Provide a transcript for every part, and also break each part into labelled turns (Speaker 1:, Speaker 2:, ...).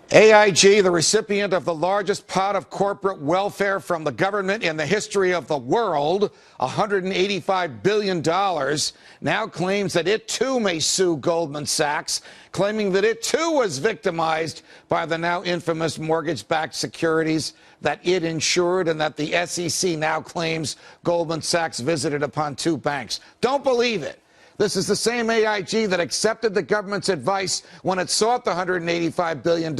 Speaker 1: AIG, the recipient of the largest pot of corporate welfare from the government in the history of the world, $185 billion, now claims that it too may sue Goldman Sachs, claiming that it too was victimized by the now infamous mortgage-backed securities that it insured, and that the SEC now claims Goldman Sachs visited upon two banks. Don't believe it. This is the same AIG that accepted the government's advice when it sought the $185 billion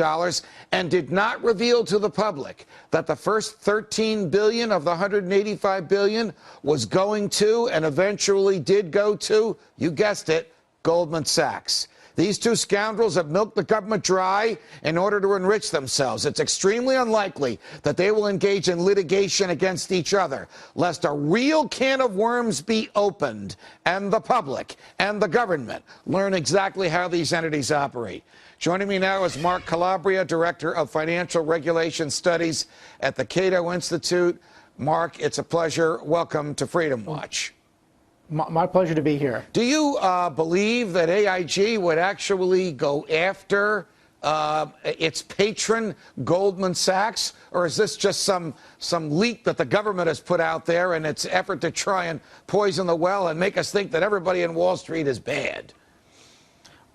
Speaker 1: and did not reveal to the public that the first $13 billion of the $185 billion was going to, and eventually did go to, you guessed it, Goldman Sachs. These two scoundrels have milked the government dry in order to enrich themselves. It's extremely unlikely that they will engage in litigation against each other, lest a real can of worms be opened and the public and the government learn exactly how these entities operate. Joining me now is Mark Calabria, Director of Financial Regulation Studies at the Cato Institute. Mark, it's a pleasure. Welcome to Freedom Watch.
Speaker 2: My pleasure to be here.
Speaker 1: Do you believe that AIG would actually go after its patron, Goldman Sachs? Or is this just some leak that the government has put out there in its effort to try and poison the well and make us think that everybody in Wall Street is bad?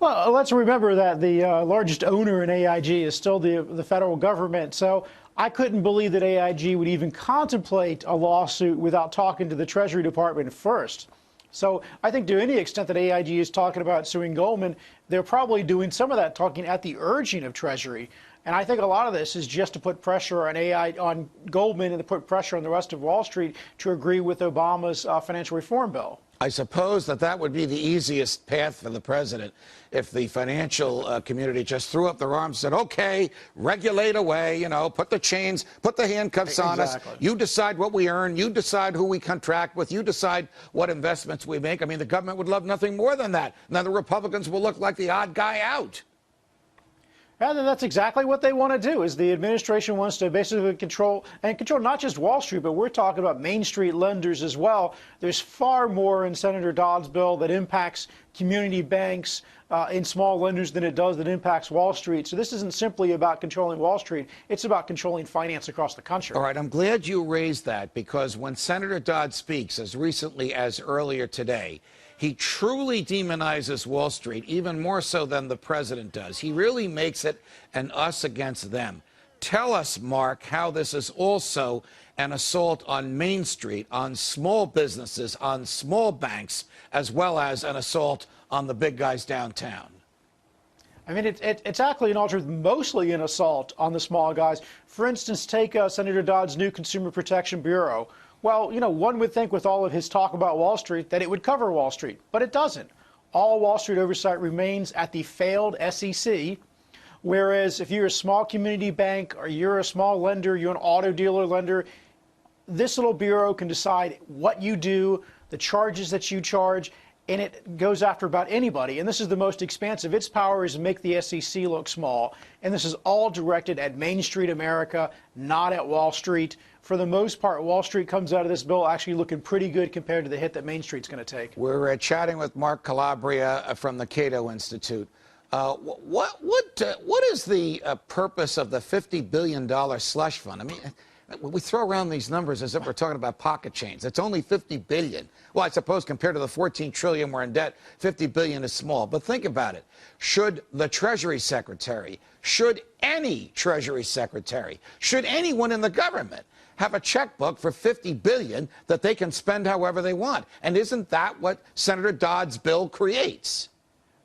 Speaker 2: Well, let's remember that the largest owner in AIG is still the federal government. So I couldn't believe that AIG would even contemplate a lawsuit without talking to the Treasury Department first. So I think to any extent that AIG is talking about suing Goldman, they're probably doing some of that talking at the urging of Treasury. And I think a lot of this is just to put pressure on Goldman and to put pressure on the rest of Wall Street to agree with Obama's financial reform bill.
Speaker 1: I suppose that would be the easiest path for the president if the financial community just threw up their arms and said, okay, regulate away, you know, put the chains, put the handcuffs on us. You decide what we earn. You decide who we contract with. You decide what investments we make. I mean, the government would love nothing more than that. Now the Republicans will look like the odd guy out.
Speaker 2: Rather, that's exactly what they want to do, is the administration wants to basically control not just Wall Street, but we're talking about Main Street lenders as well. There's far more in Senator Dodd's bill that impacts community banks and small lenders than it does that impacts Wall Street. So this isn't simply about controlling Wall Street. It's about controlling finance across the country.
Speaker 1: All right, I'm glad you raised that, because when Senator Dodd speaks, as recently as earlier today, he truly demonizes Wall Street, even more so than the president does. He really makes it an us against them. Tell us, Mark, how this is also an assault on Main Street, on small businesses, on small banks, as well as an assault on the big guys downtown.
Speaker 2: I mean, it's actually mostly an assault on the small guys. For instance, take Senator Dodd's new Consumer Protection Bureau. Well, you know, one would think with all of his talk about Wall Street that it would cover Wall Street, but it doesn't. All Wall Street oversight remains at the failed SEC, whereas if you're a small community bank or you're a small lender, you're an auto dealer lender, this little bureau can decide what you do, the charges that you charge, and it goes after about anybody. And this is the most expansive. Its power is to make the SEC look small. And this is all directed at Main Street America, not at Wall Street. For the most part, Wall Street comes out of this bill actually looking pretty good compared to the hit that Main Street's going to take.
Speaker 1: We're chatting with Mark Calabria from the Cato Institute. What is the purpose of the $50 billion slush fund? I mean, we throw around these numbers as if we're talking about pocket change. It's only $50 billion. Well, I suppose compared to the $14 trillion we're in debt, $50 billion is small. But think about it. Should the Treasury Secretary, should any Treasury Secretary, should anyone in the government have a checkbook for $50 billion that they can spend however they want? And isn't that what Senator Dodd's bill creates?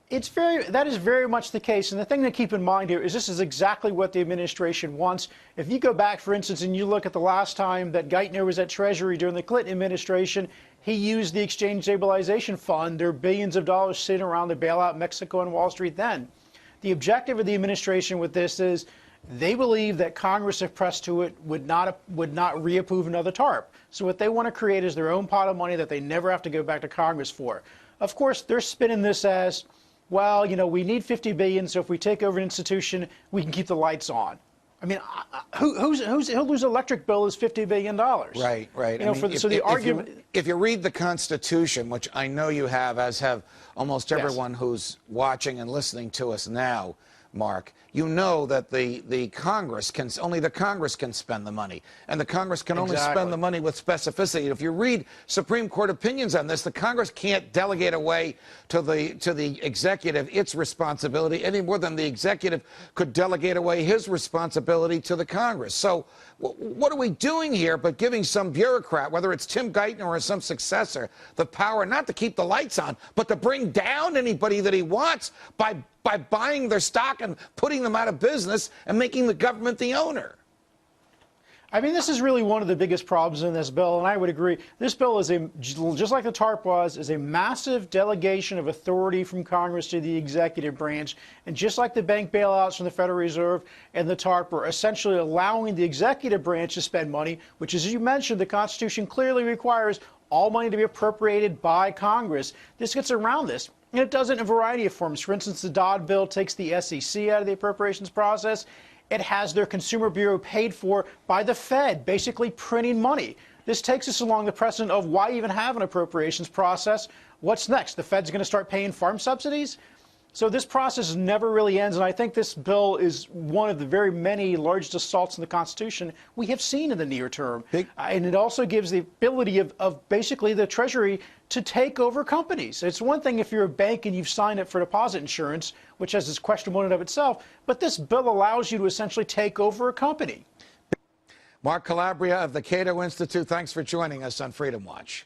Speaker 2: That is very much the case. And the thing to keep in mind here is this is exactly what the administration wants. If you go back, for instance, and you look at the last time that Geithner was at Treasury during the Clinton administration, he used the Exchange Stabilization Fund. There are billions of dollars sitting around to bail out Mexico and Wall Street then. The objective of the administration with this is they believe that Congress, if pressed to it, would not reapprove another TARP. So what they want to create is their own pot of money that they never have to go back to Congress for. Of course, they're spinning this as, well, you know, we need $50 billion, so if we take over an institution, we can keep the lights on. I mean, whose electric bill is $50 billion?
Speaker 1: Right, right.
Speaker 2: You know, so the argument.
Speaker 1: If you read the Constitution, which I know you have, as have almost everyone who's watching and listening to us now, Mark, you know that the Congress can, only the Congress can spend the money. And the Congress can only spend the money with specificity. If you read Supreme Court opinions on this, the Congress can't delegate away to the executive its responsibility any more than the executive could delegate away his responsibility to the Congress. So what are we doing here but giving some bureaucrat, whether it's Tim Geithner or some successor, the power not to keep the lights on, but to bring down anybody that he wants by buying their stock and putting them out of business and making the government the owner?
Speaker 2: I mean, this is really one of the biggest problems in this bill, and I would agree. This bill is just like the TARP was, is a massive delegation of authority from Congress to the executive branch. And just like the bank bailouts from the Federal Reserve and the TARP are essentially allowing the executive branch to spend money, which, as you mentioned, the Constitution clearly requires all money to be appropriated by Congress. This gets around this. And it does it in a variety of forms. For instance, the Dodd bill takes the SEC out of the appropriations process. It has their Consumer Bureau paid for by the Fed, basically printing money. This takes us along the precedent of why even have an appropriations process? What's next? The Fed's going to start paying farm subsidies? So this process never really ends, and I think this bill is one of the very many largest assaults on the Constitution we have seen in the near term. And it also gives the ability of basically the Treasury to take over companies. It's one thing if you're a bank and you've signed up for deposit insurance, which has its questionable in and of itself, but this bill allows you to essentially take over a company.
Speaker 1: Mark Calabria of the Cato Institute, thanks for joining us on Freedom Watch.